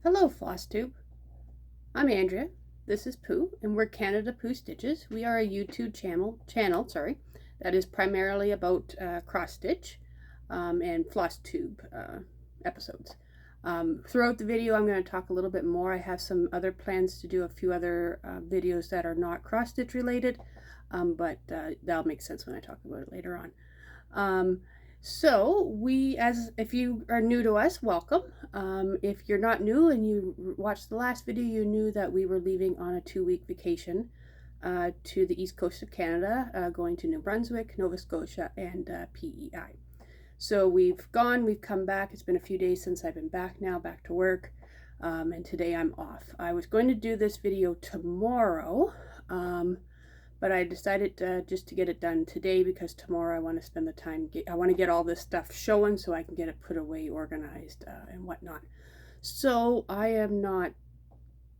Hello, Floss Tube. I'm Andrea. This is Pooh, and we're Canada Pooh Stitches. We are a YouTube channel, that is primarily about cross stitch and floss tube episodes. Throughout the video, I'm going to talk a little bit more. I have some other plans to do a few other videos that are not cross stitch related, but that'll make sense when I talk about it later on. If you are new to us, welcome. If you're not new and you watched the last video, you knew that we were leaving on a 2-week vacation to the east coast of Canada, going to New Brunswick, Nova Scotia, and PEI. So we've come back. It's been a few days since I've been back now, back to work, and today I'm off. I was going to do this video tomorrow, but I decided just to get it done today because tomorrow I want to spend the time, I want to get all this stuff showing so I can get it put away, organized, and whatnot. So I am not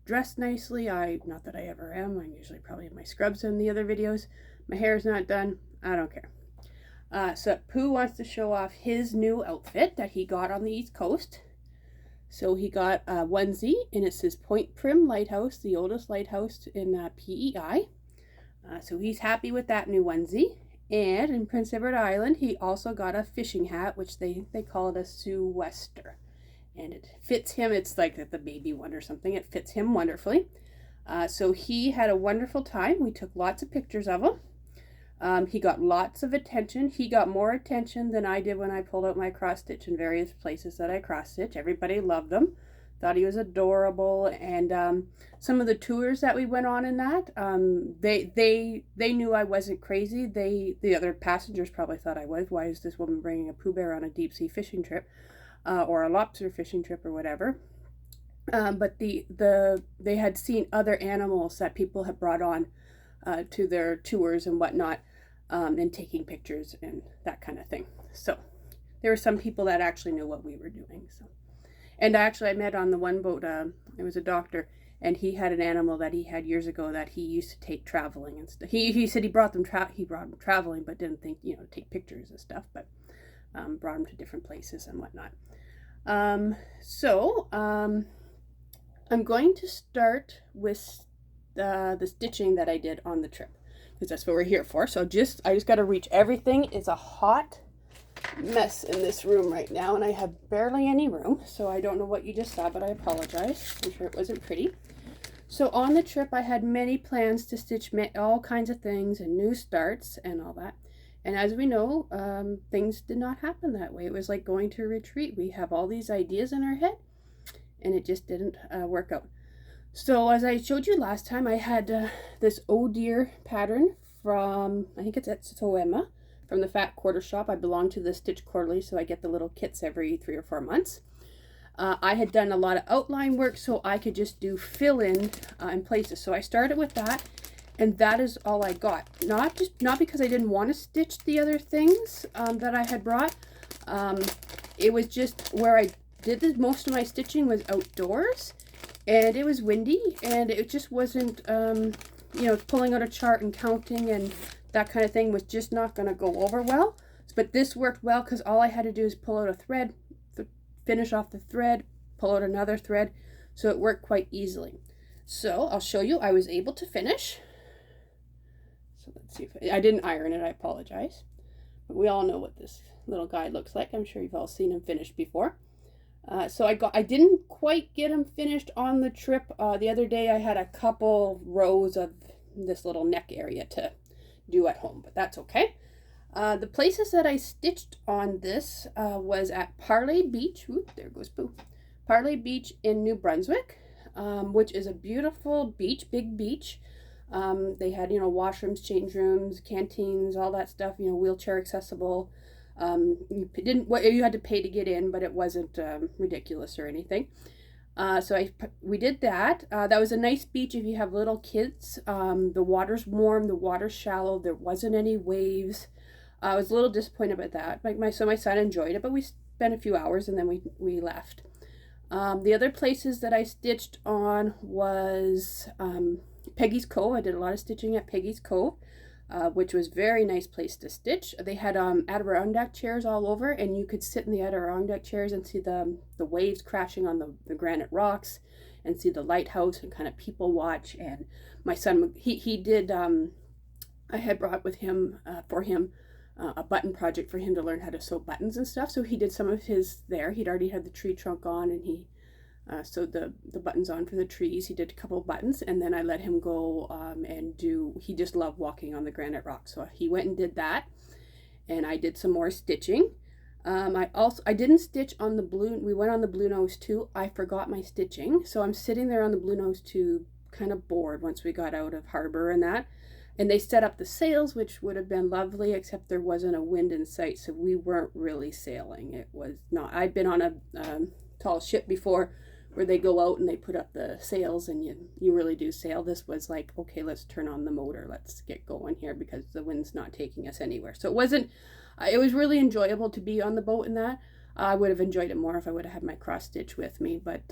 dressed nicely. Not that I ever am. I'm usually probably in my scrubs in the other videos. My hair's not done. I don't care. So Pooh wants to show off his new outfit that he got on the East Coast. So he got a onesie, and it says Point Prim Lighthouse, the oldest lighthouse in PEI. So he's happy with that new onesie. And in Prince Edward Island, he also got a fishing hat, which they call it a sou'wester. And it fits him. It's like the baby one or something. It fits him wonderfully. So he had a wonderful time. We took lots of pictures of him. He got lots of attention. He got more attention than I did when I pulled out my cross stitch in various places that I cross stitch. Everybody loved him. Thought he was adorable, and some of the tours that we went on in that, they knew I wasn't crazy. The other passengers probably thought I was. Why is this woman bringing a Pooh Bear on a deep sea fishing trip, or a lobster fishing trip, or whatever? But they had seen other animals that people had brought on to their tours and whatnot, and taking pictures and that kind of thing. So there were some people that actually knew what we were doing. So. And actually, I met on the one boat, it was a doctor, and he had an animal that he had years ago that he used to take traveling and stuff. He said he brought them traveling, but didn't think, take pictures and stuff, but brought them to different places and whatnot. I'm going to start with the stitching that I did on the trip, because that's what we're here for. So I just got to reach everything. It's a hot mess in this room right now, and I have barely any room, so I don't know what you just saw, but I apologize. I'm sure it wasn't pretty. So on the trip, I had many plans to stitch all kinds of things and new starts and all that, and as we know, things did not happen that way. It was like going to a retreat. We have all these ideas in our head, and it just didn't work out. So as I showed you last time, I had this Oh Dear pattern from, I think it's at Soema, from the Fat Quarter Shop. I belong to the Stitch Quarterly, so I get the little kits every 3 or 4 months. I had done a lot of outline work, so I could just do fill-in in places. So I started with that, and that is all I got. Not because I didn't want to stitch the other things that I had brought. It was just where I did most of my stitching was outdoors, and it was windy, and it just wasn't, pulling out a chart and counting and that kind of thing was just not going to go over well. But this worked well because all I had to do is pull out a thread, finish off the thread, pull out another thread. So it worked quite easily. So I'll show you. I was able to finish. So let's see if I didn't iron it. I apologize. But we all know what this little guy looks like. I'm sure you've all seen him finished before. So I didn't quite get him finished on the trip. The other day I had a couple rows of this little neck area to do at home, but that's okay. The places that I stitched on this was at Parley Beach. Ooh, there goes Pooh. Parley Beach in New Brunswick, which is a beautiful beach, big beach. They had, washrooms, change rooms, canteens, all that stuff, wheelchair accessible. You had to pay to get in, but it wasn't ridiculous or anything. So we did that. That was a nice beach if you have little kids. The water's warm, the water's shallow, there wasn't any waves. I was a little disappointed about that. My son enjoyed it, but we spent a few hours and then we left. The other places that I stitched on was Peggy's Cove. I did a lot of stitching at Peggy's Cove. which was very nice place to stitch. They had Adirondack chairs all over, and you could sit in the Adirondack chairs and see the waves crashing on the granite rocks, and see the lighthouse and kind of people watch. And my son, he did, I had brought with him, for him, a button project for him to learn how to sew buttons and stuff. So he did some of his there. He'd already had the tree trunk on, and he sewed the buttons on for the trees. He did a couple of buttons, and then I let him go and he just loved walking on the granite rock. So he went and did that, and I did some more stitching. I didn't stitch on the blue, we went on the blue nose too. I forgot my stitching. So I'm sitting there on the blue nose too, kind of bored once we got out of harbor and that. And they set up the sails, which would have been lovely, except there wasn't a wind in sight, so we weren't really sailing. It was not, I'd been on a tall ship before where they go out and they put up the sails and you really do sail. This was like, okay, let's turn on the motor. Let's get going here because the wind's not taking us anywhere. So it wasn't, it was really enjoyable to be on the boat in that. I would have enjoyed it more if I would have had my cross stitch with me, but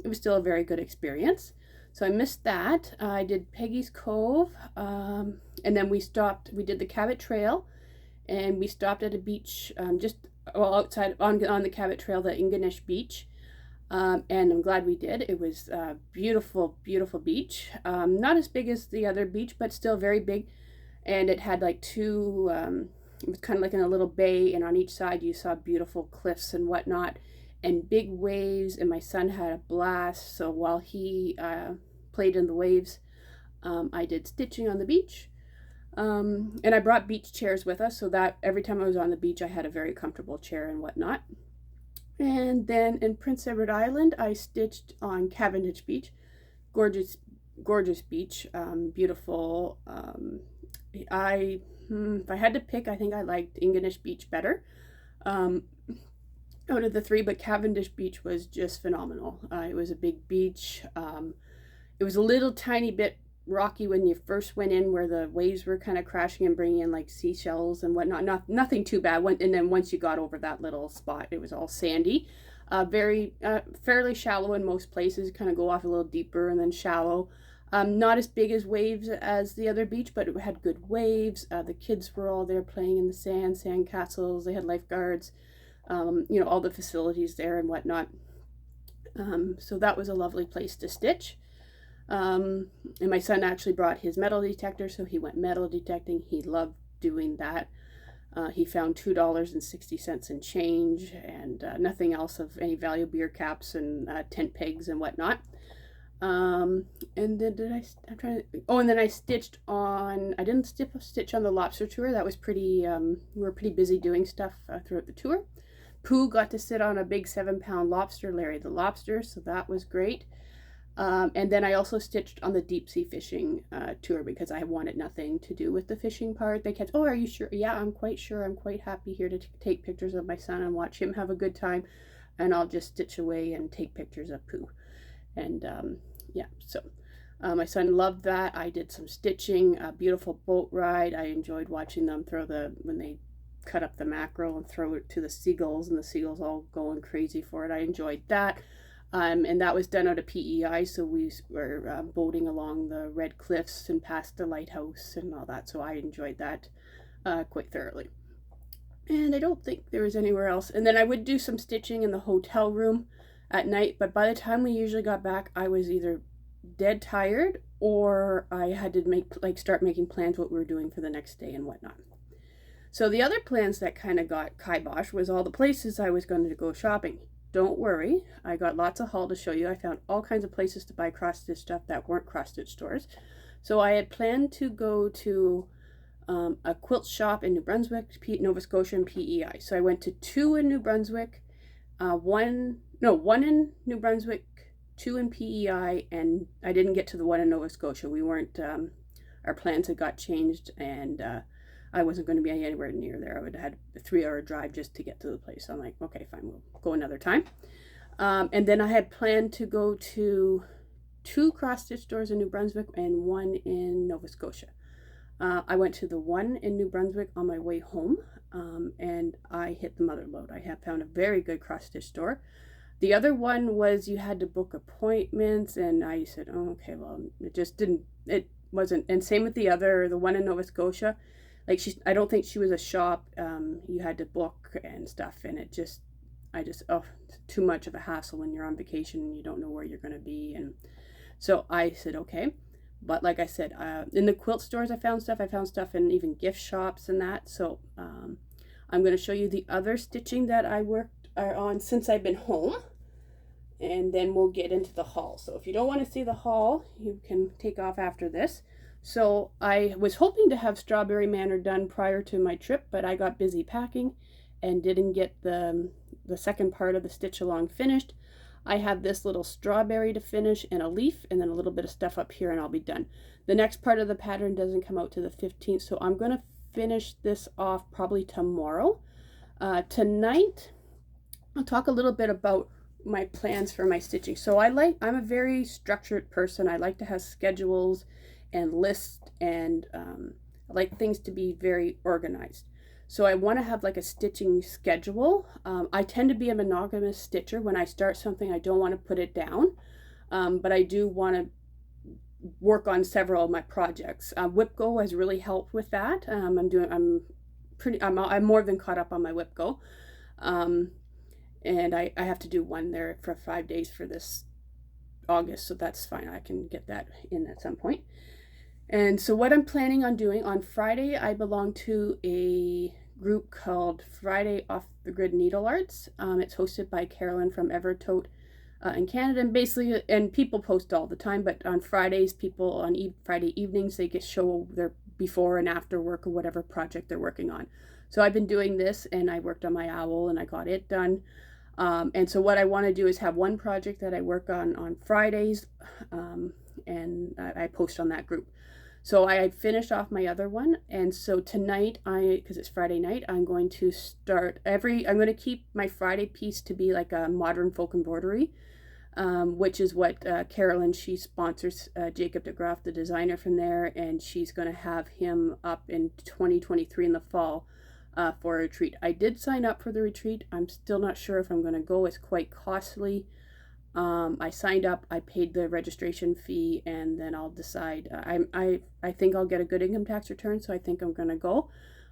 it was still a very good experience. So I missed that. I did Peggy's Cove, and then we did the Cabot Trail, and we stopped at a beach outside on the Cabot Trail, the Ingenish Beach. And I'm glad we did. It was a beautiful, beautiful beach. Not as big as the other beach, but still very big. And it had like two, it was kind of like in a little bay, and on each side you saw beautiful cliffs and whatnot, and big waves, and my son had a blast. So while he played in the waves, I did stitching on the beach. And I brought beach chairs with us, so that every time I was on the beach I had a very comfortable chair and whatnot. And then in Prince Edward Island, I stitched on Cavendish Beach. Gorgeous, gorgeous beach, beautiful. If I had to pick, I think I liked Ingenish Beach better out of the three, but Cavendish Beach was just phenomenal. It was a big beach. It was a little tiny bit rocky when you first went in, where the waves were kind of crashing and bringing in like seashells and whatnot. Nothing too bad. And then once you got over that little spot, it was all sandy. Fairly shallow in most places, kind of go off a little deeper and then shallow. Not as big as waves as the other beach, but it had good waves. The kids were all there playing in the sand castles. They had lifeguards, all the facilities there and whatnot. So that was a lovely place to stitch. And my son actually brought his metal detector, so he went metal detecting. He loved doing that. He found $2.60 in change, and nothing else of any value, beer caps and tent pegs and whatnot. And then and then I stitched on, I didn't stitch on the lobster tour. That was pretty, we were pretty busy doing stuff throughout the tour. Pooh got to sit on a big 7-pound lobster, Larry the lobster, so that was great. And then I also stitched on the deep sea fishing tour because I wanted nothing to do with the fishing part. They kept, oh, are you sure? Yeah, I'm quite sure. I'm quite happy here to take pictures of my son and watch him have a good time. And I'll just stitch away and take pictures of Pooh. And so my son loved that. I did some stitching, a beautiful boat ride. I enjoyed watching them when they cut up the mackerel and throw it to the seagulls, and the seagulls all going crazy for it. I enjoyed that. And that was done out of PEI, so we were boating along the red cliffs and past the lighthouse and all that, so I enjoyed that quite thoroughly. And I don't think there was anywhere else. And then I would do some stitching in the hotel room at night, but by the time we usually got back, I was either dead tired or I had to start making plans what we were doing for the next day and whatnot. So the other plans that kind of got kibosh was all the places I was going to go shopping. Don't worry, I got lots of haul to show you. I found all kinds of places to buy cross-stitch stuff that weren't cross-stitch stores. So I had planned to go to a quilt shop in New Brunswick, Nova Scotia, and PEI. So I went to 2 in New Brunswick, one in New Brunswick, 2 in PEI, and I didn't get to the one in Nova Scotia. We weren't, our plans had got changed, and I wasn't going to be anywhere near there. I would have had a 3-hour drive just to get to the place. So I'm like, okay, fine, we'll go another time. And then I had planned to go to 2 cross-stitch stores in New Brunswick and 1 in Nova Scotia. I went to the one in New Brunswick on my way home, and I hit the mother lode. I had found a very good cross-stitch store. The other one was you had to book appointments, and I said, oh, okay, well, it just didn't, wasn't, and same with the one in Nova Scotia. Like I don't think she was a shop. You had to book and stuff, and it's too much of a hassle when you're on vacation and you don't know where you're going to be. And so I said, okay. But like I said, in the quilt stores, I found stuff in even gift shops and that. So I'm going to show you the other stitching that I worked on since I've been home. And then we'll get into the haul. So if you don't want to see the haul, you can take off after this. So I was hoping to have Strawberry Manor done prior to my trip, but I got busy packing and didn't get the second part of the stitch along finished. I have this little strawberry to finish and a leaf, and then a little bit of stuff up here, and I'll be done. The next part of the pattern doesn't come out to the 15th, so I'm going to finish this off probably tomorrow. Tonight, I'll talk a little bit about my plans for my stitching. So I'm a very structured person. I like to have schedules and lists, and I like things to be very organized. So I want to have like a stitching schedule. I tend to be a monogamous stitcher. When I start something, I don't want to put it down, but I do want to work on several of my projects. WhipGo has really helped with that. I'm more than caught up on my WhipGo. And I have to do one there for 5 days for this August, so that's fine. I can get that in at some point. And so what I'm planning on doing, on Friday, I belong to a group called Friday Off the Grid Needle Arts. It's hosted by Carolyn from Evertote in Canada, and basically, and people post all the time, but on Fridays, people on Friday evenings, they get show their before and after work or whatever project they're working on. So I've been doing this, and I worked on my owl, and I got it done. And so what I want to do is have one project that I work on Fridays, and I post on that group. So I finished off my other one, and so tonight, because it's Friday night, I'm going to I'm going to keep my Friday piece to be like a modern folk embroidery, which is what Carolyn, she sponsors Jacob DeGraff, the designer from there, and she's going to have him up in 2023 in the fall for a retreat. I did sign up for the retreat. I'm still not sure if I'm going to go. It's quite costly. I signed up, I paid the registration fee, and then I'll decide. I think I'll get a good income tax return, so I think I'm going to go,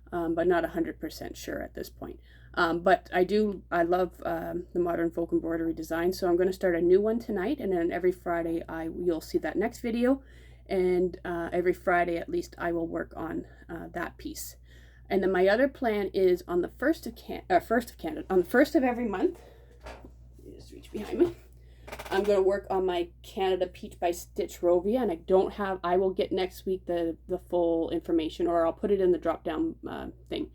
but not 100% sure at this point. But I love the modern folk embroidery design, so I'm going to start a new one tonight, and then every Friday you'll see that next video, and every Friday at least I will work on that piece. And then my other plan is on the first of every month. Just reach behind me. I'm going to work on my Canada Peach by Stitch Rovia, and I will get next week the full information, or I'll put it in the drop down thing.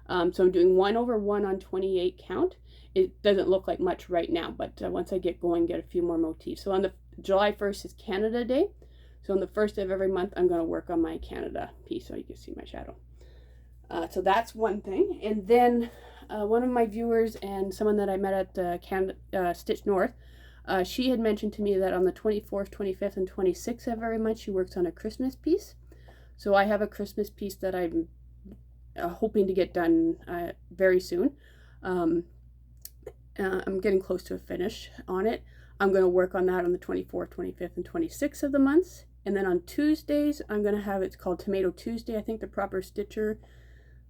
So I'm doing 1/1 on 28 count. It doesn't look like much right now, but once I get going, get a few more motifs. So on the July 1st is Canada Day. So on the 1st of every month, I'm going to work on my Canada piece, so you can see my shadow. So that's one thing. And then one of my viewers and someone that I met at Canada Stitch North, she had mentioned to me that on the 24th, 25th, and 26th of every month, she works on a Christmas piece. So I have a Christmas piece that I'm hoping to get done very soon. I'm getting close to a finish on it. I'm going to work on that on the 24th, 25th, and 26th of the months. And then on Tuesdays, I'm going to have, it's called Tomato Tuesday. I think the proper stitcher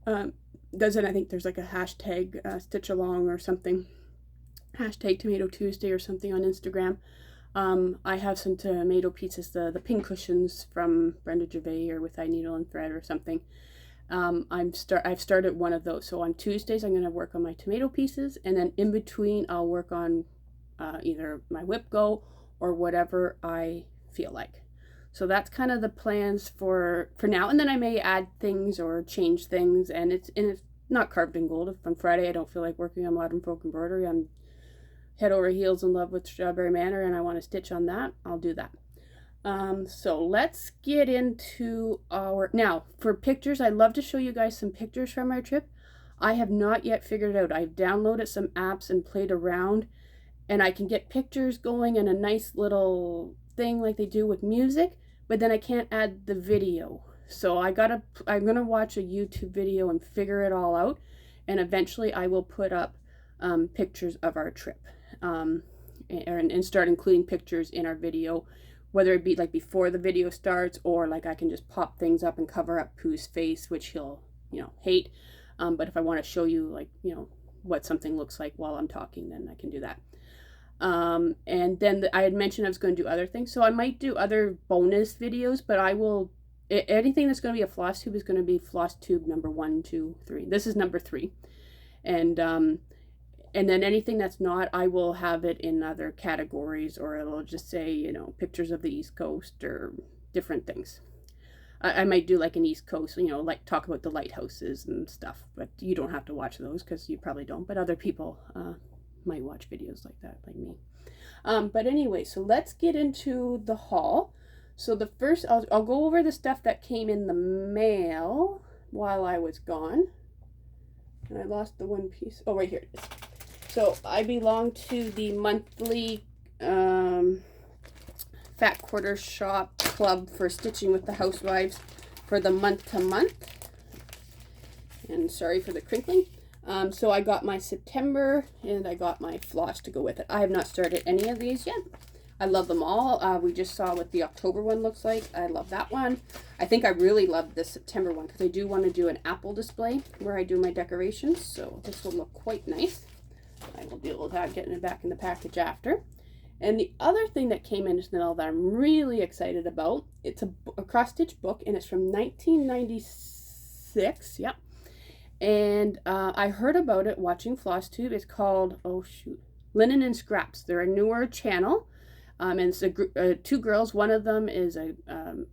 does it. I think there's like a hashtag stitch along or something. Hashtag Tomato Tuesday or something on Instagram. I have some tomato pieces, the pin cushions from Brenda Gervais or with Needle and Thread or something. I've started one of those. So on Tuesdays, I'm going to work on my tomato pieces, and then in between, I'll work on either my WhipGo or whatever I feel like. So that's kind of the plans for now. And then I may add things or change things, and it's not carved in gold. If on Friday I don't feel like working on modern folk embroidery, I'm head over heels in love with Strawberry Manor and I want to stitch on that, I'll do that. So let's get into now for pictures. I'd love to show you guys some pictures from our trip. I have not yet figured it out. I've downloaded some apps and played around, and I can get pictures going in a nice little thing like they do with music, but then I can't add the video. So I'm gonna watch a YouTube video and figure it all out, and eventually I will put up pictures of our trip and start including pictures in our video whether it be like before the video starts, or like I can just pop things up and cover up Pooh's face, which he'll, you know, hate. But if I want to show you, like, you know, what something looks like while I'm talking, then I can do that. And then I had mentioned I was going to do other things, so I might do other bonus videos, but I will, anything that's going to be a floss tube is going to be floss tube number 1, 2, 3. This is number 3. And then anything that's not, I will have it in other categories, or it'll just say, you know, pictures of the East Coast or different things. I might do like an East Coast, you know, like talk about the lighthouses and stuff, but you don't have to watch those because you probably don't, but other people might watch videos like that, like me. But anyway, so let's get into the haul. So the first, I'll go over the stuff that came in the mail while I was gone. And I lost the one piece. Oh, right here it is. So I belong to the monthly Fat Quarter Shop Club for Stitching with the Housewives for the month to month. And sorry for the crinkling. So I got my September and I got my floss to go with it. I have not started any of these yet. I love them all. We just saw what the October one looks like. I love that one. I think I really love the September one because I do want to do an apple display where I do my decorations. So this will look quite nice. I will deal with that, getting it back in the package after. And the other thing that came in now that I'm really excited about, it's a cross-stitch book, and it's from 1996. Yep. And I heard about it watching FlossTube. It's called, oh shoot, Linen and Scraps. They're a newer channel. And it's two girls. One of them is a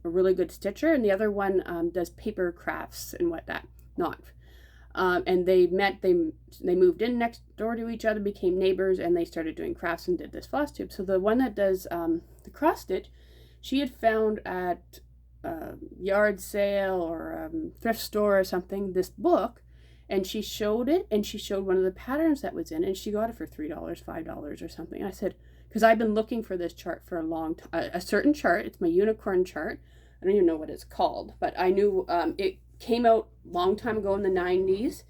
really good stitcher, and the other one does paper crafts and whatnot. And they met, they moved in next door to each other, became neighbors, and they started doing crafts and did this floss tube. So the one that does the cross stitch, she had found at a yard sale or thrift store or something, this book, and she showed it, and she showed one of the patterns that was in it, and she got it for $3, $5 or something. And I said, because I've been looking for this chart for a long time, a certain chart, it's my unicorn chart. I don't even know what it's called, but I knew it came out a long time ago in the 90s,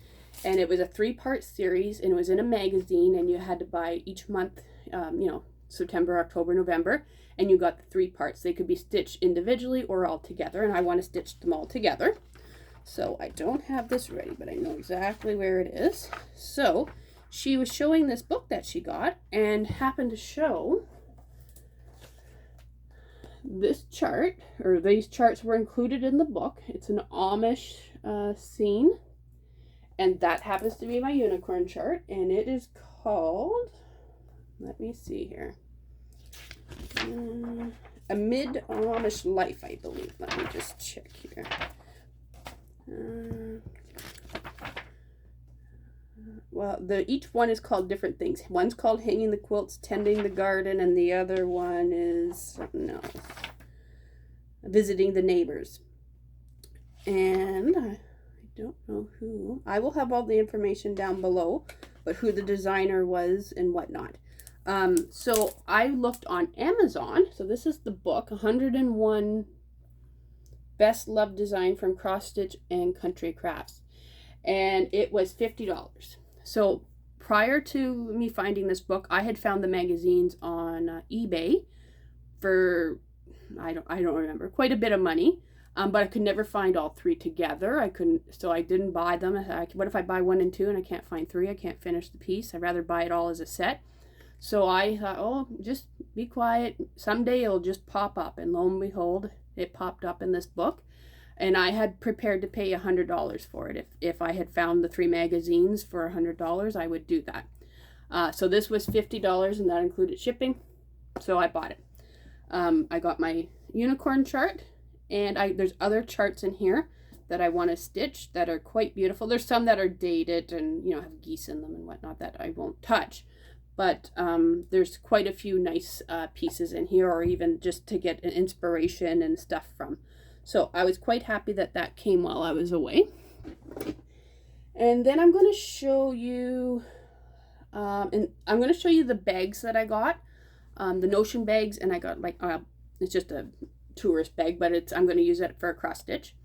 and it was a 3-part series, and it was in a magazine, and you had to buy each month, you know, September, October, November, and you got the 3 parts. They could be stitched individually or all together, and I want to stitch them all together. So I don't have this ready, but I know exactly where it is. So she was showing this book that she got and happened to show this chart, or these charts were included in the book. It's an Amish scene, and that happens to be my unicorn chart, and it is called, let me see here, Amid Amish Life, I believe. Let me just check here. Well, each one is called different things. One's called Hanging the Quilts, Tending the Garden, and the other one is something else. Visiting the Neighbors. And I don't know who. I will have all the information down below, but who the designer was and whatnot. So I looked on Amazon. So this is the book, 101 Best Loved Design from Cross Stitch and Country Crafts. And it was $50. So prior to me finding this book, I had found the magazines on eBay for, I don't remember, quite a bit of money. But I could never find all 3 together. I couldn't, so I didn't buy them. What if I buy 1 and 2 and I can't find 3? I can't finish the piece. I'd rather buy it all as a set. So I thought, oh, just be quiet. Someday it'll just pop up. And lo and behold, it popped up in this book. And I had prepared to pay $100 for it. If I had found the 3 magazines for $100, I would do that. So this was $50, and that included shipping. So I bought it. I got my unicorn chart, and there's other charts in here that I want to stitch that are quite beautiful. There's some that are dated and, you know, have geese in them and whatnot that I won't touch. But there's quite a few nice pieces in here, or even just to get an inspiration and stuff from. So I was quite happy that that came while I was away. And then I'm going to show you, the bags that I got, the Notion bags, and I got like, it's just a tourist bag, but I'm going to use it for a cross stitch.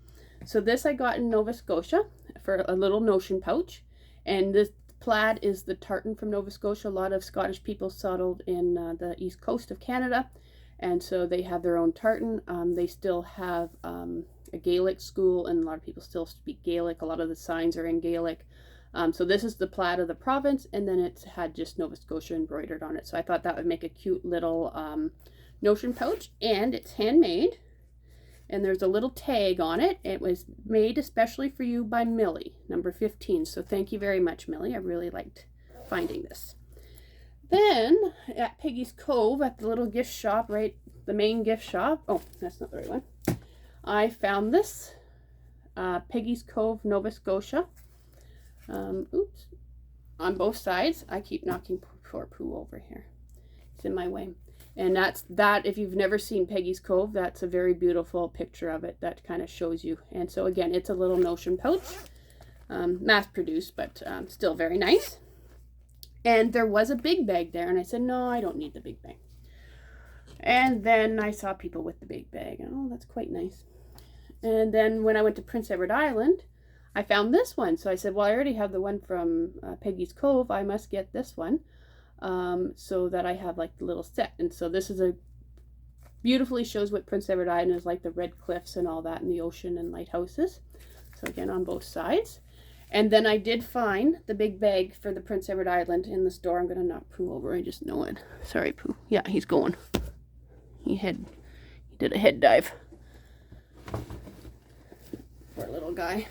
So this I got in Nova Scotia for a little Notion pouch, and this plaid is the tartan from Nova Scotia. A lot of Scottish people settled in the east coast of Canada, And so they have their own tartan. They still have a Gaelic school, and a lot of people still speak Gaelic. A lot of the signs are in Gaelic. So this is the plaid of the province, and then it's had just Nova Scotia embroidered on it. So I thought that would make a cute little notion pouch, and it's handmade. And there's a little tag on it. It was made especially for you by Millie, number 15. So thank you very much, Millie. I really liked finding this. Then at Peggy's Cove, at the little gift shop, right, the main gift shop. Oh, that's not the right one. I found this, Peggy's Cove, Nova Scotia. Oops, on both sides. I keep knocking poor Pooh over here. It's in my way. And that's that. If you've never seen Peggy's Cove, that's a very beautiful picture of it that kind of shows you. And so again, it's a little notion pouch, mass produced, but still very nice. And there was a big bag there, and I said, no, I don't need the big bag. And then I saw people with the big bag. Oh, that's quite nice. And then when I went to Prince Edward Island, I found this one. So I said, well, I already have the one from Peggy's Cove. I must get this one so that I have like the little set. And so this is beautifully shows what Prince Edward Island is like, the red cliffs and all that, and the ocean and lighthouses. So again, on both sides. And then I did find the big bag for the Prince Edward Island in the store. I'm going to knock Pooh over. I just know it. Sorry, Pooh. Yeah, he's going. He did a head dive. Poor little guy.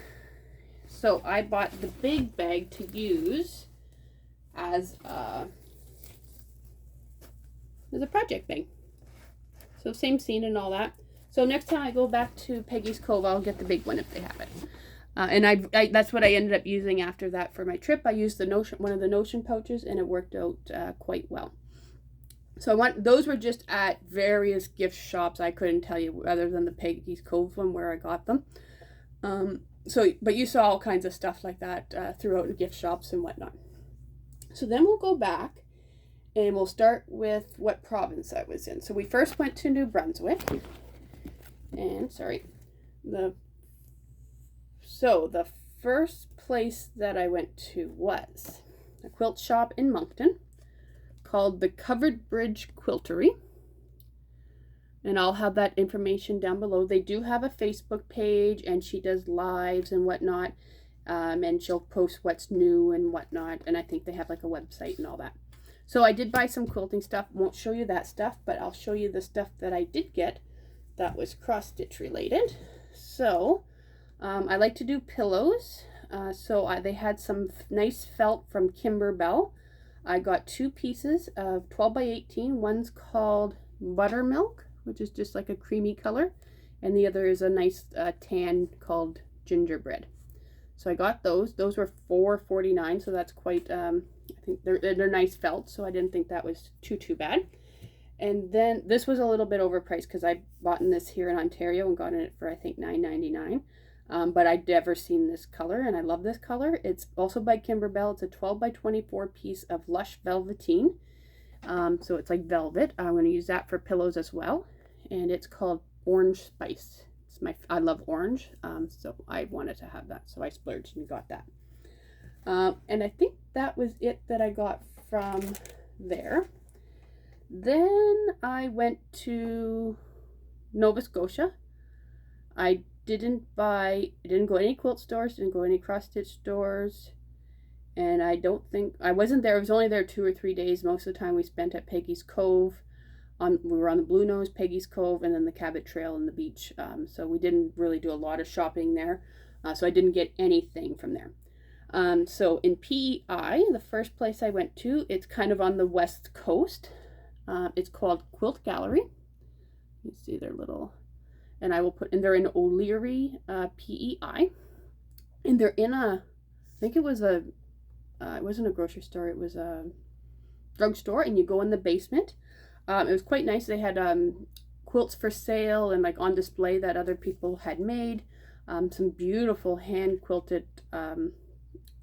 So I bought the big bag to use as a project bag. So same scene and all that. So next time I go back to Peggy's Cove, I'll get the big one if they have it. And I that's what I ended up using after that for my trip. I used one of the notion pouches, and it worked out quite well. So those were just at various gift shops. I couldn't tell you other than the Peggy's Cove one where I got them. But you saw all kinds of stuff like that throughout the gift shops and whatnot. So then we'll go back and we'll start with what province I was in. So we first went to New Brunswick. And the first place that I went to was a quilt shop in Moncton called the Covered Bridge Quiltery. And I'll have that information down below. They do have a Facebook page, and she does lives and whatnot. And she'll post what's new and whatnot. And I think they have like a website and all that. So I did buy some quilting stuff. Won't show you that stuff, but I'll show you the stuff that I did get that was cross-stitch related. So I like to do pillows. They had some nice felt from Kimberbell. I got 2 pieces of 12 by 18. One's called Buttermilk, which is just like a creamy color, and the other is a nice tan called Gingerbread. So I got those. Those were $4.49, so that's quite. I think they're nice felt, so I didn't think that was too bad. And then this was a little bit overpriced because I bought this here in Ontario and got it for I think $9.99. But I'd never seen this color, and I love this color. It's also by Kimberbell. It's a 12 by 24 piece of lush velveteen. So it's like velvet. I'm going to use that for pillows as well. And it's called Orange Spice. I love orange, so I wanted to have that. So I splurged and got that. And I think that was it that I got from there. Then I went to Nova Scotia. I didn't go to any quilt stores, didn't go to any cross-stitch stores, and I wasn't there. I was only there 2 or 3 days. Most of the time we spent at Peggy's Cove. We were on the Blue Nose, Peggy's Cove, and then the Cabot Trail and the beach. So we didn't really do a lot of shopping there. So I didn't get anything from there. So in PEI, the first place I went to, it's kind of on the west coast. It's called Quilt Gallery. You see their little, and they're in O'Leary, PEI. And they're in I think it wasn't a grocery store, it was a drugstore, and you go in the basement. It was quite nice. They had quilts for sale and like on display that other people had made. Some beautiful hand quilted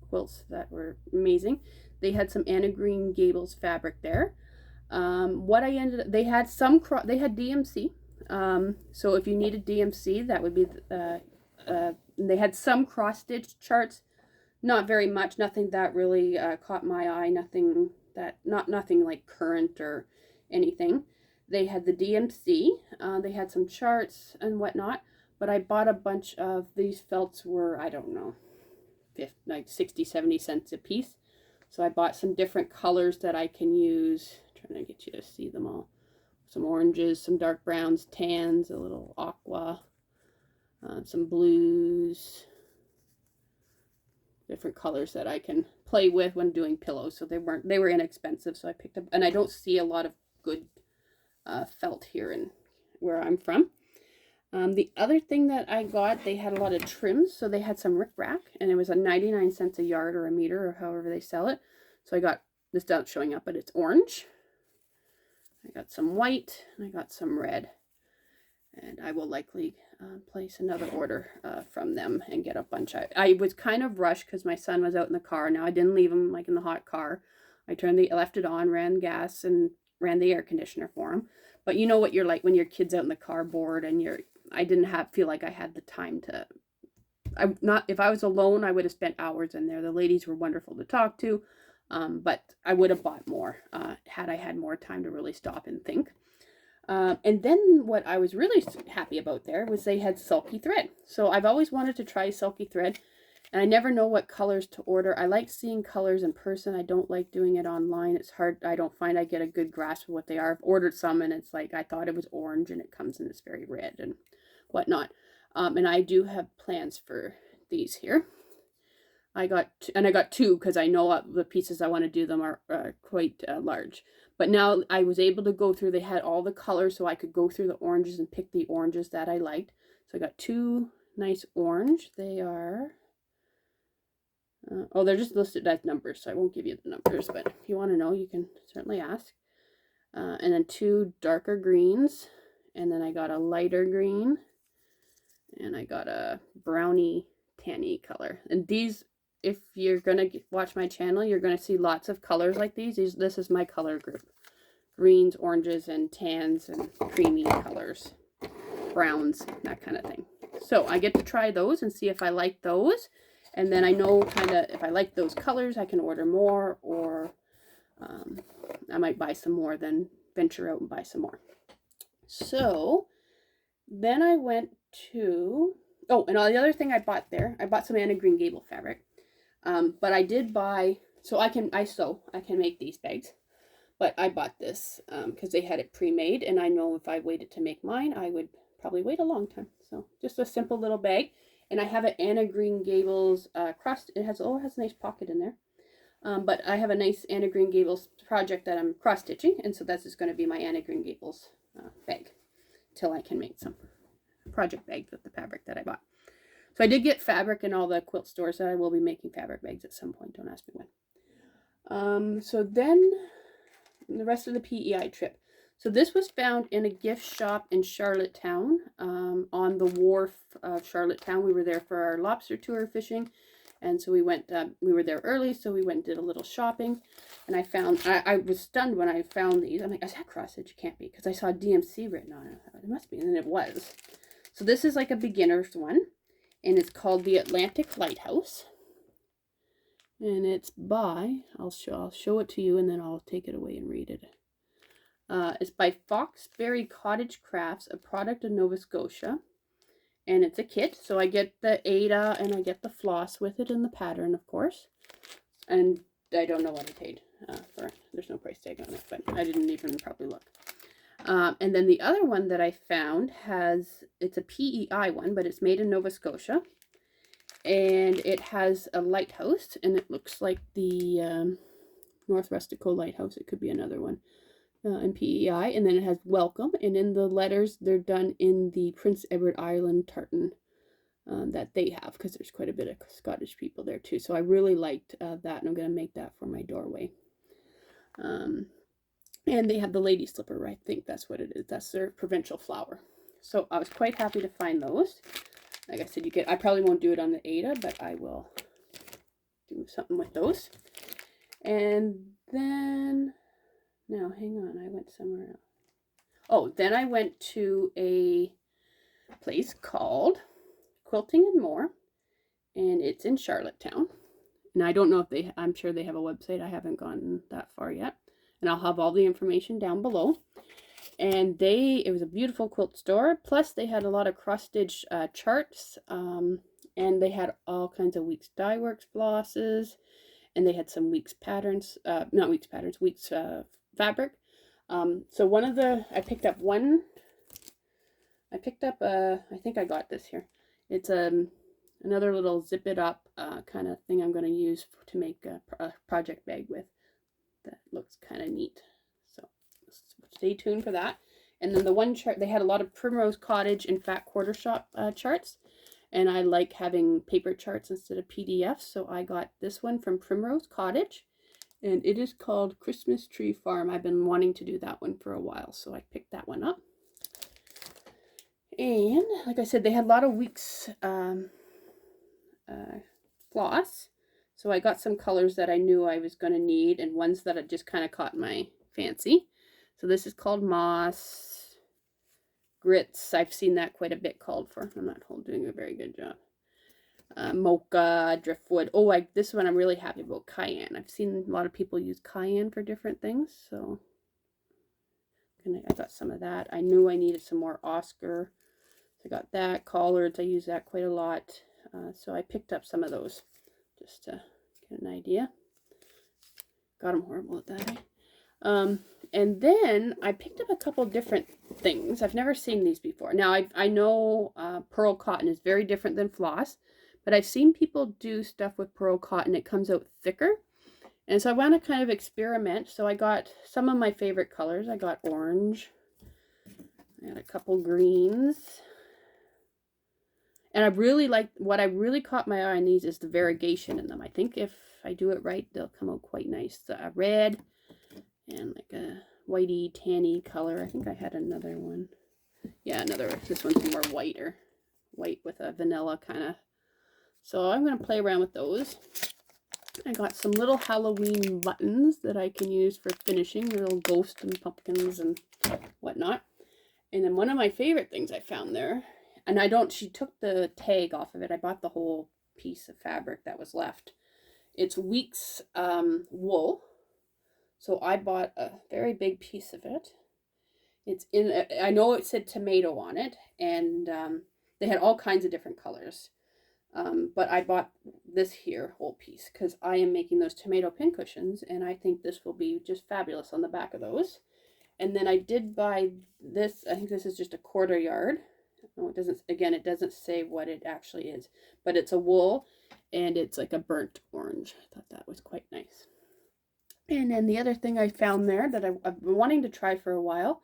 quilts that were amazing. They had some Anna Green Gables fabric there. They had DMC. So if you needed DMC, that would be they had some cross stitch charts, not very much, nothing that really caught my eye, nothing like current or anything. They had the DMC, they had some charts and whatnot, but I bought a bunch of these felts were, I don't know, like 60-70 cents a piece. So I bought some different colors that I can use. I'm trying to get you to see them all. Some oranges, some dark browns, tans, a little aqua, some blues, different colors that I can play with when doing pillows. So they were inexpensive, so I picked up, and I don't see a lot of good felt here in where I'm from. The other thing that I got, they had a lot of trims, so they had some rickrack, and it was a 99 cents a yard or a meter, or however they sell it. So I got this out showing up, but it's orange. I got some white, and I got some red, and I will likely place another order from them and get a bunch. I was kind of rushed because my son was out in the car. Now I didn't leave him like in the hot car. I left it on, ran gas, and ran the air conditioner for him. But you know what you're like when your kid's out in the car bored, and I didn't feel like I had the time to. If I was alone, I would have spent hours in there. The ladies were wonderful to talk to, but I would have bought more had I had more time to really stop and think. And then what I was really happy about there was they had sulky thread. So I've always wanted to try sulky thread, and I never know what colors to order. I like seeing colors in person. I don't like doing it online. It's hard. I don't find I get a good grasp of what they are. I've ordered some, and it's like I thought it was orange, and it comes in it's very red and whatnot. And I do have plans for these here. I got two because I know the pieces I want to do them are quite large. But now I was able to go through. They had all the colors, so I could go through the oranges and pick the oranges that I liked. So I got two nice orange. They are. They're just listed as numbers, so I won't give you the numbers, but if you want to know, you can certainly ask. And then two darker greens, and then I got a lighter green, and I got a brownie tanny color. And these, if you're going to watch my channel, you're going to see lots of colors like these. This is my color group. Greens, oranges, and tans, and creamy colors, browns, that kind of thing. So I get to try those and see if I like those. And then I know kind of if I like those colors, I can order more, or I might buy some more, then venture out and buy some more. So then I went to, and the other thing I bought there, I bought some Anna Green Gable fabric. But I did buy, I can make these bags. But I bought this because they had it pre-made, and I know if I waited to make mine, I would probably wait a long time. So just a simple little bag. And I have an Anna Green Gables cross. It has a nice pocket in there. But I have a nice Anna Green Gables project that I'm cross stitching, and so that's just going to be my Anna Green Gables bag till I can make some project bags with the fabric that I bought. So I did get fabric in all the quilt stores that I will be making fabric bags at some point. Don't ask me when. So then the rest of the PEI trip. So this was found in a gift shop in Charlottetown, on the wharf of Charlottetown. We were there for our lobster tour fishing, and so we went. We were there early, so we went and did a little shopping. And I was stunned when I found these. I'm like, is that cross stitch? It can't be, because I saw DMC written on it. I thought it must be, and then it was. So this is like a beginner's one, and it's called the Atlantic Lighthouse. And it's by, I'll show it to you, and then I'll take it away and read it. It's by Foxberry Cottage Crafts, a product of Nova Scotia. And it's a kit, so I get the Ada and I get the floss with it, and the pattern, of course. And I don't know what I paid for. There's no price tag on it, but I didn't even probably look. And then the other one that I found it's a PEI one, but it's made in Nova Scotia. And it has a lighthouse, and it looks like the North Rustico Lighthouse. It could be another one. In PEI, and then it has welcome, and in the letters they're done in the Prince Edward Island tartan that they have, because there's quite a bit of Scottish people there too. So I really liked that, and I'm going to make that for my doorway. And they have the lady slipper. I think that's what it is. That's their provincial flower. So I was quite happy to find those. Like I said, I probably won't do it on the Ada, but I will do something with those. And then, now, hang on, I went somewhere else. Then I went to a place called Quilting and More, and it's in Charlottetown. And I don't know if I'm sure they have a website. I haven't gone that far yet. And I'll have all the information down below. And it was a beautiful quilt store. Plus they had a lot of cross stitch charts, and they had all kinds of Weeks Dye Works flosses, and they had some Weeks patterns, not Weeks patterns, Weeks fabric. So I picked up I think I got this here. It's another little zip it up kind of thing I'm going to use to make a project bag with. That looks kind of neat. So stay tuned for that. And then the one chart, they had a lot of Primrose Cottage and Fat Quarter Shop charts. And I like having paper charts instead of PDFs. So I got this one from Primrose Cottage. And it is called Christmas Tree Farm. I've been wanting to do that one for a while. So I picked that one up. And like I said, they had a lot of Weeks floss. So I got some colors that I knew I was going to need and ones that had just kind of caught my fancy. So this is called Moss. Grits, I've seen that quite a bit called for. I'm not doing a very good job. Mocha, Driftwood. Oh, this one I'm really happy about, Cayenne. I've seen a lot of people use Cayenne for different things. So I got some of that. I knew I needed some more Oscar. So I got that. Collards, I use that quite a lot. So I picked up some of those just to get an idea. Got them horrible at that, eh? And then I picked up a couple different things. I've never seen these before. Now, I know pearl cotton is very different than floss, but I've seen people do stuff with pearl cotton. It comes out thicker. And so I want to kind of experiment. So I got some of my favorite colors. I got orange. I got a couple greens. And I really like, what I really caught my eye on these is the variegation in them. I think if I do it right, they'll come out quite nice. Red and like a whitey, tanny color. I think I had another one. Yeah, this one's more whiter. White with a vanilla kind of. So I'm going to play around with those. I got some little Halloween buttons that I can use for finishing. Little ghosts and pumpkins and whatnot. And then one of my favorite things I found there. And she took the tag off of it. I bought the whole piece of fabric that was left. It's Weeks wool. So I bought a very big piece of it. It's I know it said tomato on it. And they had all kinds of different colors. But I bought this here whole piece because I am making those tomato pincushions. And I think this will be just fabulous on the back of those. And then I did buy this. I think this is just a 1/4 yard. Oh, it doesn't say what it actually is, but it's a wool and it's like a burnt orange. I thought that was quite nice. And then the other thing I found there that I've been wanting to try for a while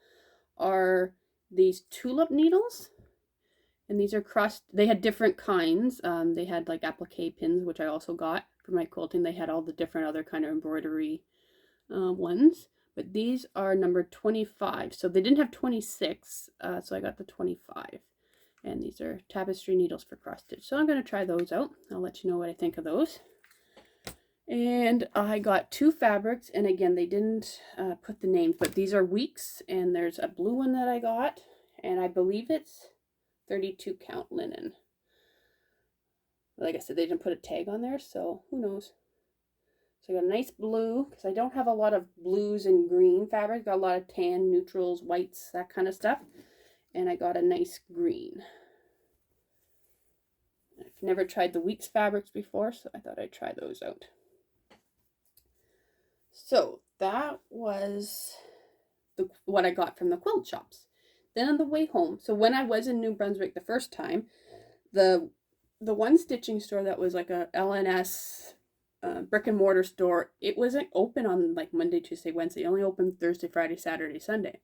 are these Tulip Needles. And these are they had different kinds. They had like applique pins, which I also got for my quilting. They had all the different other kind of embroidery ones. But these are number 25. So they didn't have 26, so I got the 25. And these are tapestry needles for cross stitch. So I'm going to try those out. I'll let you know what I think of those. And I got 2 fabrics. And again, they didn't put the names, but these are Weeks. And there's a blue one that I got. And I believe it's 32 count linen. Like I said, they didn't put a tag on there, so who knows. So I got a nice blue, because I don't have a lot of blues and green fabric. Got a lot of tan, neutrals, whites, that kind of stuff. And I got a nice green. I've never tried the Weeks fabrics before, so I thought I'd try those out. So that was what I got from the quilt shops. Then on the way home, so when I was in New Brunswick the first time, the one stitching store that was like a LNS brick and mortar store, it wasn't open on like Monday, Tuesday, Wednesday. It only opened Thursday, Friday, Saturday, Sunday.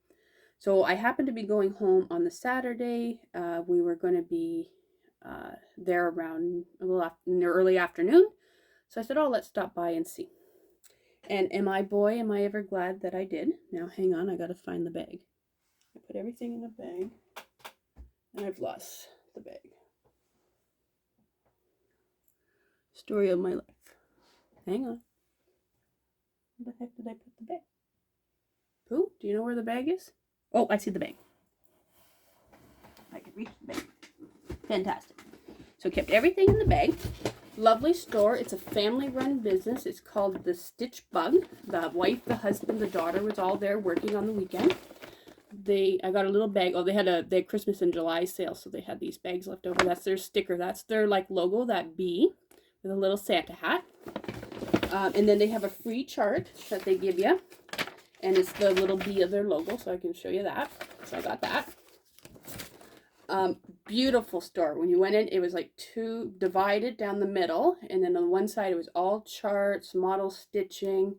So I happened to be going home on the Saturday. We were going to be there around in the early afternoon. So I said, oh, let's stop by and see. And am I ever glad that I did. Now, hang on, I got to find the bag. I put everything in the bag, and I've lost the bag. Story of my life. Hang on. Where the heck did I put the bag? Pooh, do you know where the bag is? Oh, I see the bag. I can reach the bag. Fantastic. So kept everything in the bag. Lovely store. It's a family-run business. It's called The Stitch Bug. The wife, the husband, the daughter was all there working on the weekend. I got a little bag. Oh, they had Christmas in July sale, so they had these bags left over. That's their sticker. That's their like logo, that bee with a little Santa hat. And then they have a free chart that they give you, and it's the little bee of their logo, so I can show you that. So I got that. Beautiful store. When you went in, it was like two divided down the middle, and then on one side it was all charts, model stitching,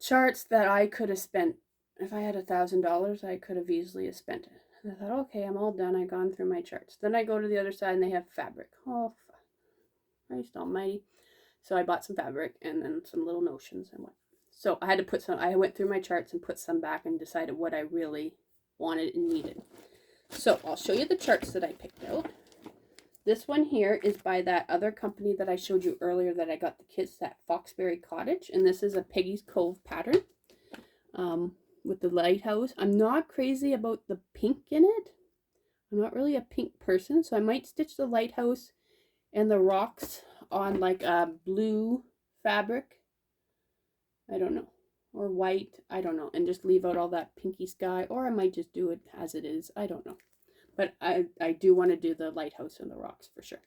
charts that I could have spent. If I had $1,000, I could have easily have spent it. And I thought, okay, I'm all done. I've gone through my charts. Then I go to the other side and they have fabric. Oh, Christ almighty. So I bought some fabric and then some little notions and what. So I had to put some, I went through my charts and put some back and decided what I really wanted and needed. So I'll show you the charts that I picked out. This one here is by that other company that I showed you earlier that I got the kids, that Foxberry Cottage. And this is a Peggy's Cove pattern with the lighthouse. I'm not crazy about the pink in it. I'm not really a pink person, so I might stitch the lighthouse and the rocks on like a blue fabric. I don't know. Or white. I don't know. And just leave out all that pinky sky. Or I might just do it as it is. I don't know. But I do want to do the lighthouse and the rocks for sure.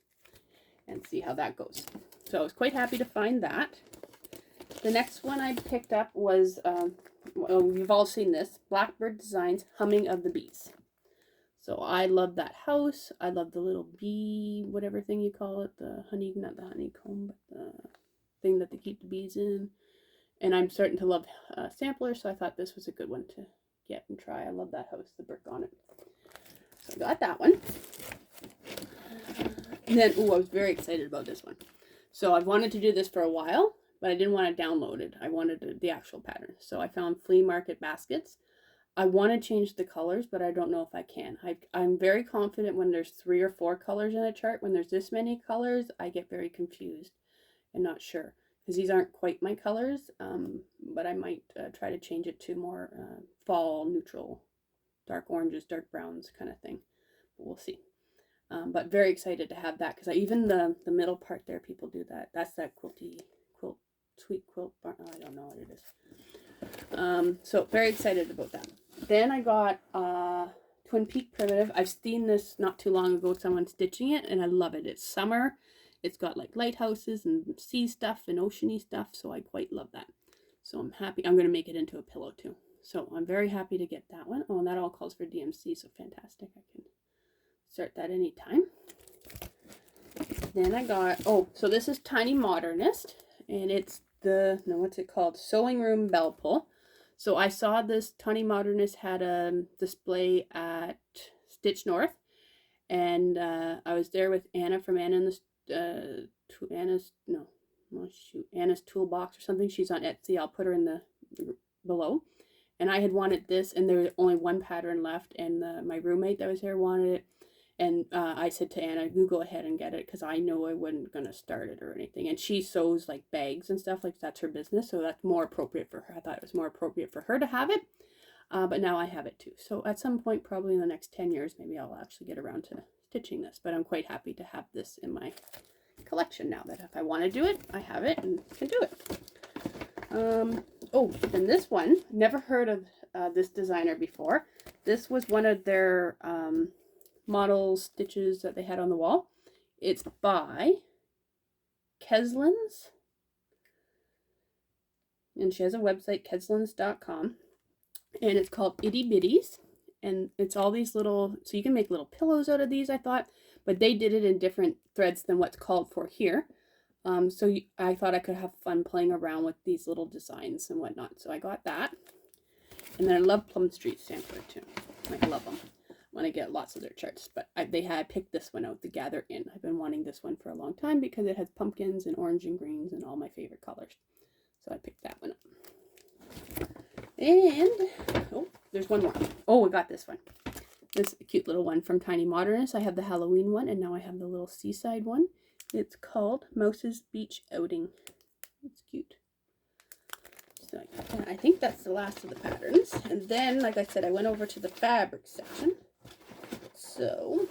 And see how that goes. So I was quite happy to find that. The next one I picked up was, well, you've all seen this. Blackbird Designs, Humming of the Bees. So I love that house. I love the little bee, whatever thing you call it. The honey, not the honeycomb, but the thing that they keep the bees in. And I'm starting to love samplers, so I thought this was a good one to get and try. I love that house, the brick on it. So I got that one. And then, I was very excited about this one. So I've wanted to do this for a while, but I didn't want it downloaded. I wanted the actual pattern. So I found flea market baskets. I want to change the colors, but I don't know if I can. I'm very confident when there's 3 or 4 colors in a chart. When there's this many colors, I get very confused and not sure. Because these aren't quite my colors, but I might try to change it to more fall, neutral, dark oranges, dark browns kind of thing. But we'll see. But very excited to have that, because even the middle part there, people do that. That's that sweet quilt, I don't know what it is. So very excited about that. Then I got Twin Peak Primitive. I've seen this not too long ago, someone stitching it, and I love it. It's summer. It's got like lighthouses and sea stuff and oceany stuff, so I quite love that. So I'm happy. I'm going to make it into a pillow too. So I'm very happy to get that one. Oh, and that all calls for DMC, so fantastic. I can start that anytime. Then I got, so this is Tiny Modernist, and it's what's it called? Sewing Room Bell Pull. So I saw this Tiny Modernist had a display at Stitch North, and I was there with Anna from Anna in the Anna's Toolbox or something. She's on Etsy. I'll put her in the below. And I had wanted this, and there was only one pattern left, and my roommate that was here wanted it. And I said to Anna, you go ahead and get it, because I know I wasn't going to start it or anything. And she sews like bags and stuff, like that's her business, so that's more appropriate for her. I thought it was more appropriate for her to have it, but now I have it too. So at some point, probably in the next 10 years, maybe I'll actually get around to stitching this. But I'm quite happy to have this in my collection now, that if I want to do it, I have it and can do it. And this one, never heard of this designer before. This was one of their model stitches that they had on the wall. It's by Keslins, and she has a website, keslins.com, and it's called Itty Bitties, and it's all these little, so you can make little pillows out of these, I thought, but they did it in different threads than what's called for here. I thought I could have fun playing around with these little designs and whatnot, so I got that. And then I love Plum Street Sampler too. I love them. I want to get lots of their charts, but I picked this one out, the Gather In. I've been wanting this one for a long time because it has pumpkins and orange and greens and all my favorite colors. So I picked that one up. And, there's one more. Oh, I got this one. This cute little one from Tiny Modernist. I have the Halloween one, and now I have the little seaside one. It's called Mouse's Beach Outing. It's cute. So I think that's the last of the patterns. And then, like I said, I went over to the fabric section. So,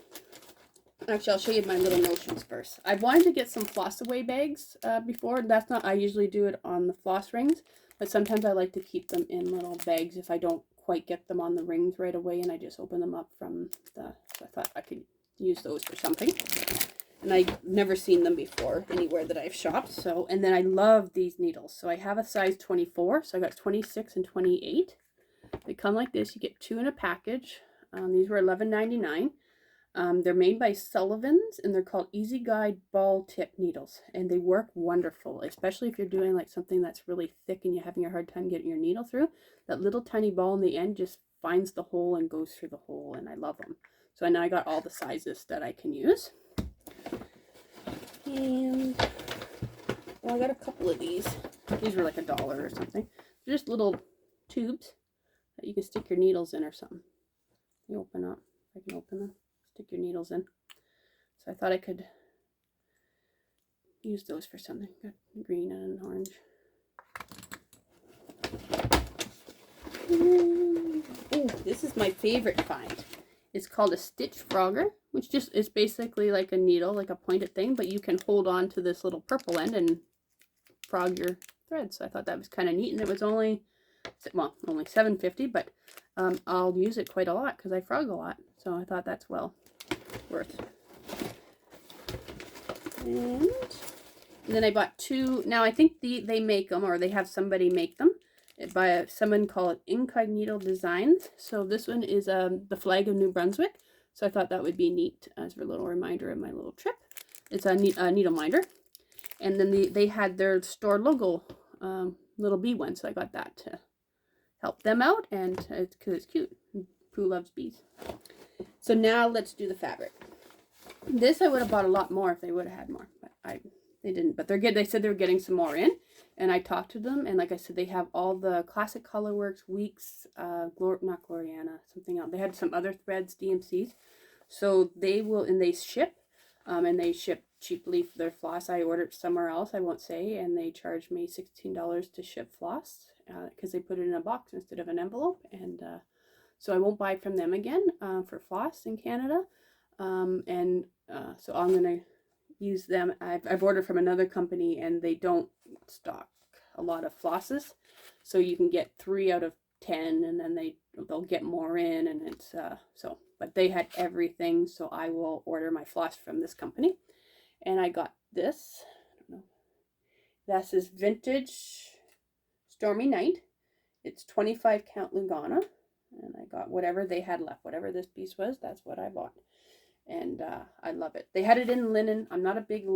actually, I'll show you my little notions first. I wanted to get some floss away bags before. I usually do it on the floss rings, but sometimes I like to keep them in little bags if I don't quite get them on the rings right away, and I just open them up from the, so I thought I could use those for something. And I've never seen them before anywhere that I've shopped. So, and then I love these needles. So I have a size 24, so I got 26 and 28. They come like this. You get 2 in a package. These were $11.99. They're made by Sullivan's, and they're called Easy Guide Ball Tip Needles, and they work wonderful, especially if you're doing like something that's really thick and you're having a hard time getting your needle through. That little tiny ball in the end just finds the hole and goes through the hole, and I love them. So now I got all the sizes that I can use. And well, I got a couple of these. These were like $1 or something. They're just little tubes that you can stick your needles in or something. You open up. I can open them. Stick your needles in. So I thought I could use those for something. Got green and orange. Oh, this is my favorite find. It's called a stitch frogger, which just is basically like a needle, like a pointed thing, but you can hold on to this little purple end and frog your thread. So I thought that was kind of neat, and it was only, well, only $7.50, but I'll use it quite a lot because I frog a lot. So I thought that's well worth. And then I bought 2. Now I think they make them, or they have somebody make them by someone called Incognito Designs. So this one is the flag of New Brunswick. So I thought that would be neat as a little reminder of my little trip. It's a needle minder. And then they had their store logo little bee one. So I got that to help them out, and it's because it's cute. Prue loves bees. So now let's do the fabric. This I would have bought a lot more if they would have had more, but they didn't. But they're good. They said they were getting some more in, and I talked to them, and like I said, they have all the classic colorworks, Weeks, not Gloriana, something else. They had some other threads, DMCs. So they will, and they ship, and they ship cheaply for their floss. I ordered somewhere else, I won't say, and they charged me $16 to ship floss because they put it in a box instead of an envelope, and so I won't buy from them again for floss in Canada. So I'm going to use them. I've ordered from another company, and they don't stock a lot of flosses. So you can get 3 out of 10, and then they'll get more in, and it's, but they had everything. So I will order my floss from this company. And I got this. I don't know. This is Vintage Stormy Night. It's 25 count Lugana. And I got whatever they had left. Whatever this piece was, that's what I bought. And I love it. They had it in linen. I'm not a big,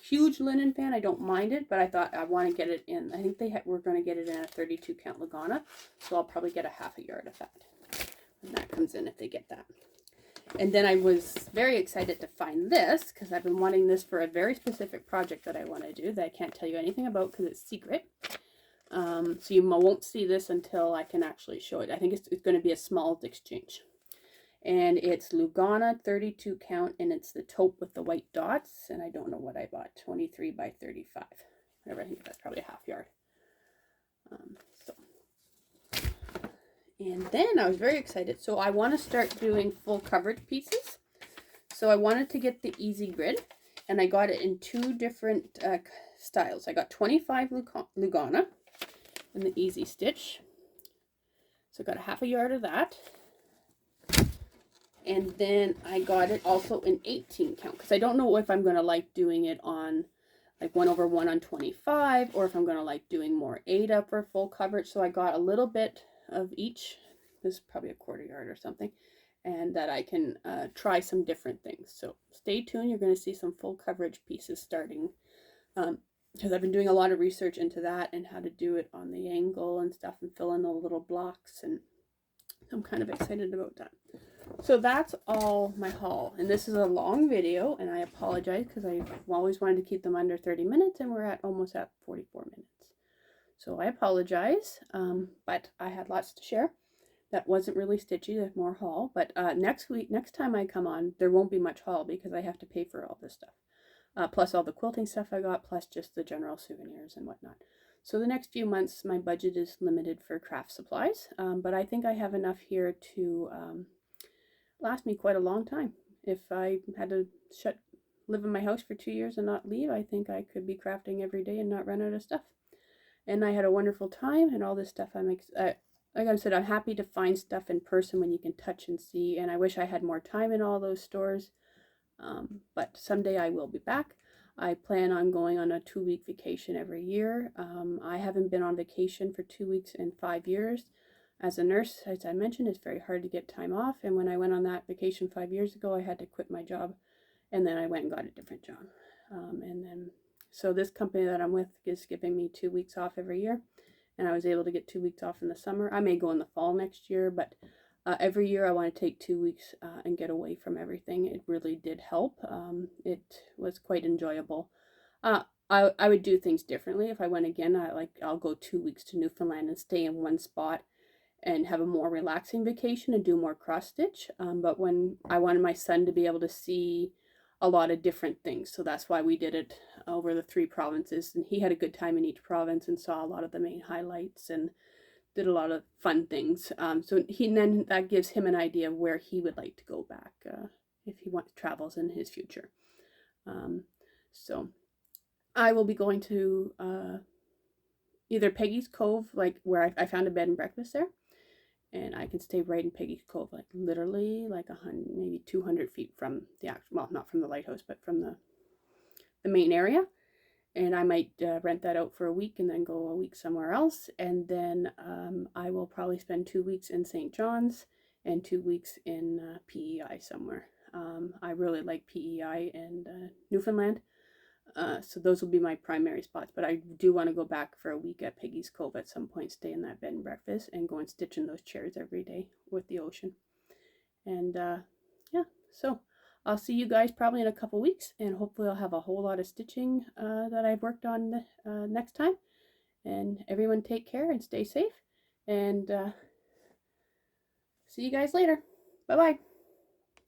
huge linen fan. I don't mind it, but I thought I want to get it in. I think we're going to get it in a 32 count Lugana. So I'll probably get a half a yard of that. And that comes in if they get that. And then I was very excited to find this because I've been wanting this for a very specific project that I want to do that I can't tell you anything about because it's secret. So you won't see this until I can actually show it. I think it's going to be a small exchange. And it's Lugana 32 count, and it's the taupe with the white dots. And I don't know what I bought, 23 by 35. Whatever, I think that's probably a half yard. And then I was very excited. So I want to start doing full coverage pieces. So I wanted to get the Easy Grid, and I got it in 2 different styles. I got 25 Lugana in the Easy Stitch. So I got a half a yard of that. And then I got it also in 18 count because I don't know if I'm going to like doing it on like 1/1 on 25 or if I'm going to like doing more 8-up for full coverage. So I got a little bit of each. This is probably a 1/4 yard or something, and that I can try some different things. So stay tuned. You're going to see some full coverage pieces starting because I've been doing a lot of research into that and how to do it on the angle and stuff and fill in the little blocks, and I'm kind of excited about that. So that's all my haul, and this is a long video, and I apologize because I've always wanted to keep them under 30 minutes, and we're almost at 44 minutes. So I apologize, but I had lots to share. That wasn't really stitchy, there's more haul, but next time I come on, there won't be much haul because I have to pay for all this stuff. Plus all the quilting stuff I got, plus just the general souvenirs and whatnot. So the next few months, my budget is limited for craft supplies, but I think I have enough here to last me quite a long time. If I had to live in my house for 2 years and not leave, I think I could be crafting every day and not run out of stuff. And I had a wonderful time, and all this stuff like I said, I'm happy to find stuff in person when you can touch and see, and I wish I had more time in all those stores. But someday I will be back. I plan on going on a 2-week vacation every year. I haven't been on vacation for 2 weeks in 5 years. As a nurse, as I mentioned, it's very hard to get time off. And when I went on that vacation 5 years ago, I had to quit my job. And then I went and got a different job. So this company that I'm with is giving me 2 weeks off every year. And I was able to get 2 weeks off in the summer. I may go in the fall next year, but every year I want to take 2 weeks and get away from everything. It really did help. It was quite enjoyable. I would do things differently if I went again. I'll go 2 weeks to Newfoundland and stay in one spot and have a more relaxing vacation and do more cross stitch. But when I wanted my son to be able to see a lot of different things, so that's why we did it over the 3 provinces, and he had a good time in each province and saw a lot of the main highlights and did a lot of fun things. Then that gives him an idea of where he would like to go back if he travels in his future. So I will be going to either Peggy's Cove, like where I found a bed and breakfast there, and I can stay right in Peggy's Cove, like literally like 100, maybe 200 feet from the actual, well, not from the lighthouse, but from the main area. And I might rent that out for a week and then go a week somewhere else. And then I will probably spend 2 weeks in St. John's and 2 weeks in PEI somewhere. I really like PEI and Newfoundland. So those will be my primary spots. But I do want to go back for a week at Peggy's Cove at some point, stay in that bed and breakfast, and go and stitch in those chairs every day with the ocean. And yeah, so I'll see you guys probably in a couple weeks, and hopefully I'll have a whole lot of stitching that I've worked on next time. And everyone take care and stay safe, and see you guys later. Bye-bye.